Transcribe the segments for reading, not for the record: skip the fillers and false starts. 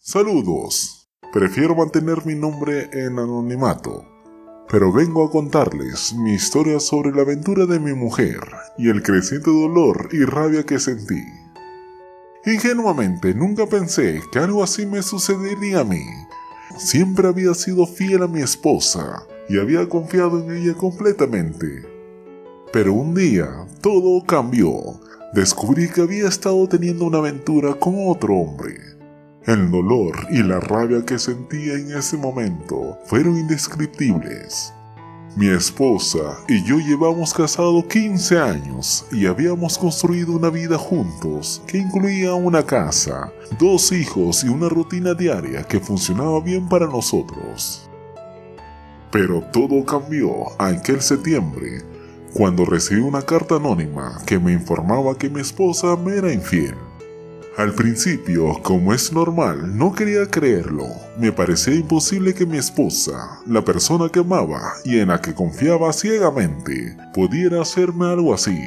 Saludos. Prefiero mantener mi nombre en anonimato, pero vengo a contarles mi historia sobre la aventura de mi mujer y el creciente dolor y rabia que sentí. Ingenuamente nunca pensé que algo así me sucedería a mí. Siempre había sido fiel a mi esposa y había confiado en ella completamente. Pero un día todo cambió. Descubrí que había estado teniendo una aventura con otro hombre. El dolor y la rabia que sentía en ese momento fueron indescriptibles. Mi esposa y yo llevamos casados 15 años y habíamos construido una vida juntos que incluía una casa, 2 hijos y una rutina diaria que funcionaba bien para nosotros. Pero todo cambió aquel septiembre, cuando recibí una carta anónima que me informaba que mi esposa me era infiel. Al principio, como es normal, no quería creerlo. Me parecía imposible que mi esposa, la persona que amaba y en la que confiaba ciegamente, pudiera hacerme algo así.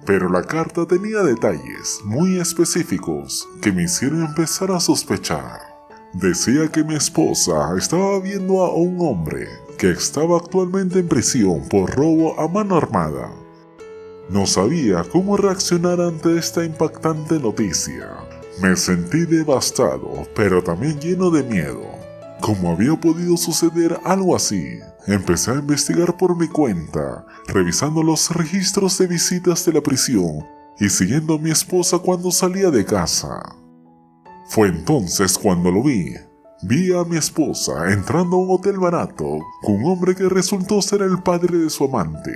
Pero la carta tenía detalles muy específicos que me hicieron empezar a sospechar. Decía que mi esposa estaba viendo a un hombre que estaba actualmente en prisión por robo a mano armada. No sabía cómo reaccionar ante esta impactante noticia. Me sentí devastado, pero también lleno de miedo. ¿Cómo había podido suceder algo así? Empecé a investigar por mi cuenta, revisando los registros de visitas de la prisión y siguiendo a mi esposa cuando salía de casa. Fue entonces cuando lo vi. Vi a mi esposa entrando a un hotel barato con un hombre que resultó ser el padre de su amante.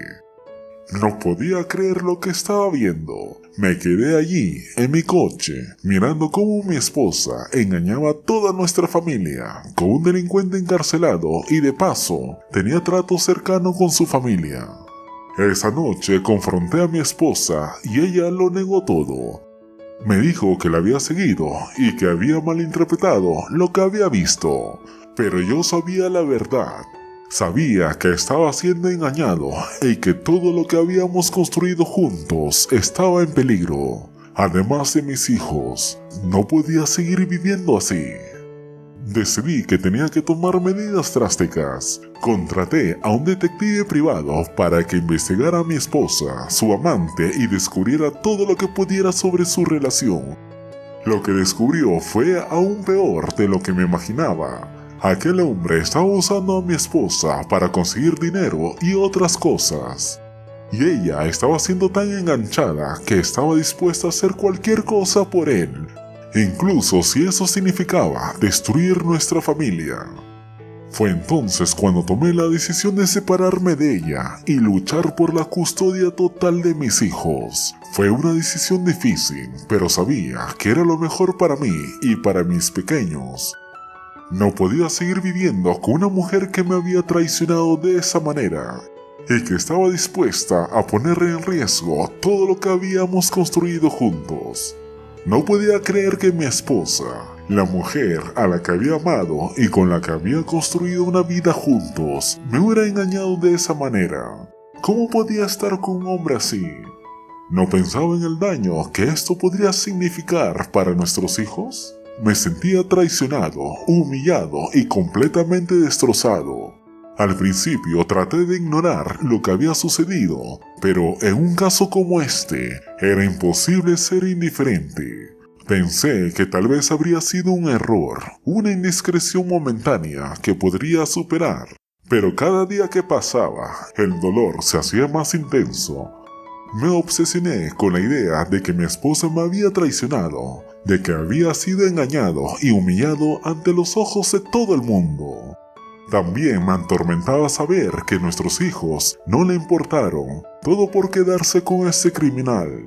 No podía creer lo que estaba viendo. Me quedé allí, en mi coche, mirando cómo mi esposa engañaba a toda nuestra familia con un delincuente encarcelado y de paso tenía trato cercano con su familia. Esa noche confronté a mi esposa y ella lo negó todo. Me dijo que la había seguido y que había malinterpretado lo que había visto, pero yo sabía la verdad. Sabía que estaba siendo engañado y que todo lo que habíamos construido juntos estaba en peligro. Además de mis hijos, no podía seguir viviendo así. Decidí que tenía que tomar medidas drásticas. Contraté a un detective privado para que investigara a mi esposa, su amante y descubriera todo lo que pudiera sobre su relación. Lo que descubrió fue aún peor de lo que me imaginaba. Aquel hombre estaba usando a mi esposa para conseguir dinero y otras cosas. Y ella estaba siendo tan enganchada que estaba dispuesta a hacer cualquier cosa por él, incluso si eso significaba destruir nuestra familia. Fue entonces cuando tomé la decisión de separarme de ella y luchar por la custodia total de mis hijos. Fue una decisión difícil, pero sabía que era lo mejor para mí y para mis pequeños. No podía seguir viviendo con una mujer que me había traicionado de esa manera y que estaba dispuesta a poner en riesgo todo lo que habíamos construido juntos. No podía creer que mi esposa, la mujer a la que había amado y con la que había construido una vida juntos, me hubiera engañado de esa manera. ¿Cómo podía estar con un hombre así? ¿No pensaba en el daño que esto podría significar para nuestros hijos? Me sentía traicionado, humillado y completamente destrozado. Al principio traté de ignorar lo que había sucedido, pero en un caso como este, era imposible ser indiferente. Pensé que tal vez habría sido un error, una indiscreción momentánea que podría superar. Pero cada día que pasaba, el dolor se hacía más intenso. Me obsesioné con la idea de que mi esposa me había traicionado, de que había sido engañado y humillado ante los ojos de todo el mundo. También me atormentaba saber que nuestros hijos no le importaron, todo por quedarse con ese criminal.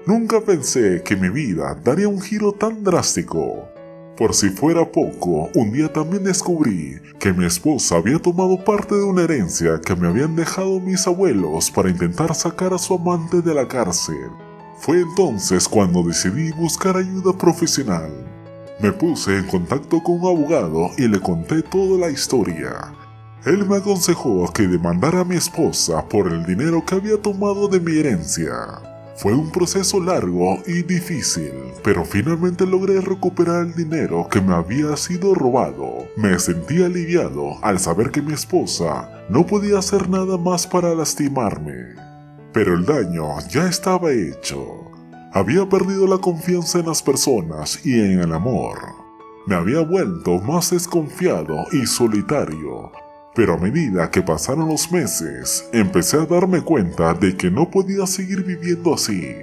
Nunca pensé que mi vida daría un giro tan drástico. Por si fuera poco, un día también descubrí que mi esposa había tomado parte de una herencia que me habían dejado mis abuelos para intentar sacar a su amante de la cárcel. Fue entonces cuando decidí buscar ayuda profesional. Me puse en contacto con un abogado y le conté toda la historia. Él me aconsejó que demandara a mi esposa por el dinero que había tomado de mi herencia. Fue un proceso largo y difícil, pero finalmente logré recuperar el dinero que me había sido robado. Me sentí aliviado al saber que mi esposa no podía hacer nada más para lastimarme. Pero el daño ya estaba hecho. Había perdido la confianza en las personas y en el amor. Me había vuelto más desconfiado y solitario. Pero a medida que pasaron los meses, empecé a darme cuenta de que no podía seguir viviendo así.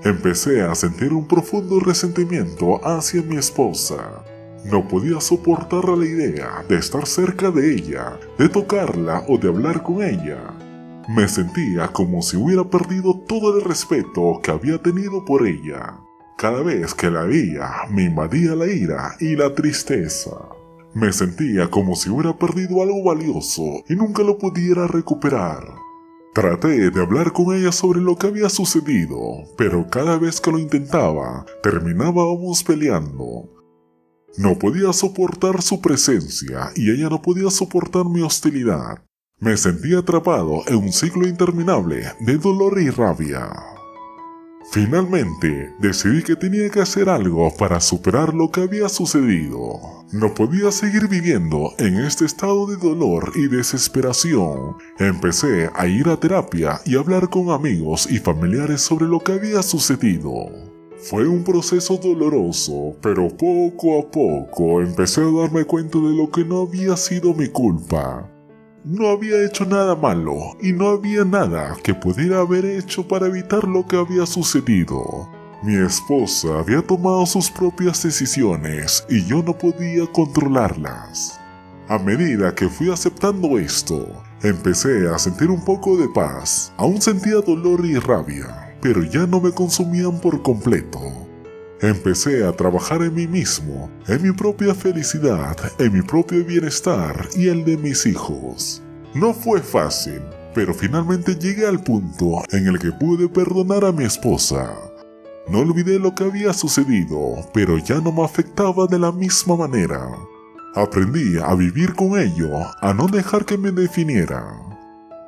Empecé a sentir un profundo resentimiento hacia mi esposa. No podía soportar la idea de estar cerca de ella, de tocarla o de hablar con ella. Me sentía como si hubiera perdido todo el respeto que había tenido por ella. Cada vez que la veía, me invadía la ira y la tristeza. Me sentía como si hubiera perdido algo valioso y nunca lo pudiera recuperar. Traté de hablar con ella sobre lo que había sucedido, pero cada vez que lo intentaba, terminábamos peleando. No podía soportar su presencia y ella no podía soportar mi hostilidad. Me sentía atrapado en un ciclo interminable de dolor y rabia. Finalmente, decidí que tenía que hacer algo para superar lo que había sucedido. No podía seguir viviendo en este estado de dolor y desesperación. Empecé a ir a terapia y hablar con amigos y familiares sobre lo que había sucedido. Fue un proceso doloroso, pero poco a poco empecé a darme cuenta de lo que no había sido mi culpa. No había hecho nada malo y no había nada que pudiera haber hecho para evitar lo que había sucedido. Mi esposa había tomado sus propias decisiones y yo no podía controlarlas. A medida que fui aceptando esto, empecé a sentir un poco de paz. Aún sentía dolor y rabia, pero ya no me consumían por completo. Empecé a trabajar en mí mismo, en mi propia felicidad, en mi propio bienestar y el de mis hijos. No fue fácil, pero finalmente llegué al punto en el que pude perdonar a mi esposa. No olvidé lo que había sucedido, pero ya no me afectaba de la misma manera. Aprendí a vivir con ello, a no dejar que me definiera.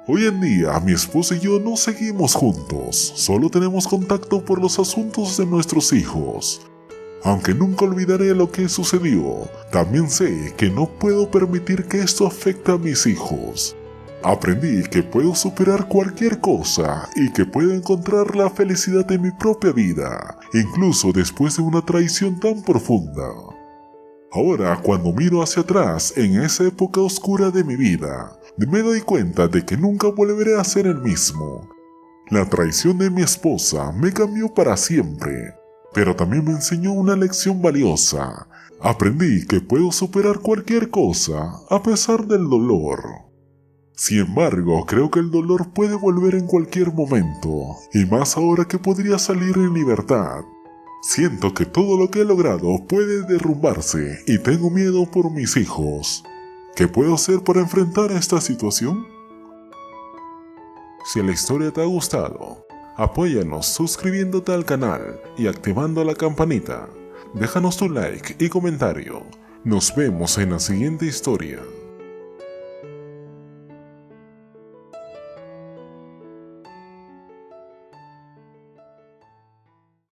Hoy en día, mi esposa y yo no seguimos juntos, solo tenemos contacto por los asuntos de nuestros hijos. Aunque nunca olvidaré lo que sucedió, también sé que no puedo permitir que esto afecte a mis hijos. Aprendí que puedo superar cualquier cosa y que puedo encontrar la felicidad en mi propia vida, incluso después de una traición tan profunda. Ahora, cuando miro hacia atrás en esa época oscura de mi vida, me doy cuenta de que nunca volveré a ser el mismo. La traición de mi esposa me cambió para siempre, pero también me enseñó una lección valiosa. Aprendí que puedo superar cualquier cosa a pesar del dolor. Sin embargo, creo que el dolor puede volver en cualquier momento, y más ahora que podría salir en libertad. Siento que todo lo que he logrado puede derrumbarse y tengo miedo por mis hijos. ¿Qué puedo hacer para enfrentar esta situación? Si la historia te ha gustado, apóyanos suscribiéndote al canal y activando la campanita. Déjanos tu like y comentario. Nos vemos en la siguiente historia.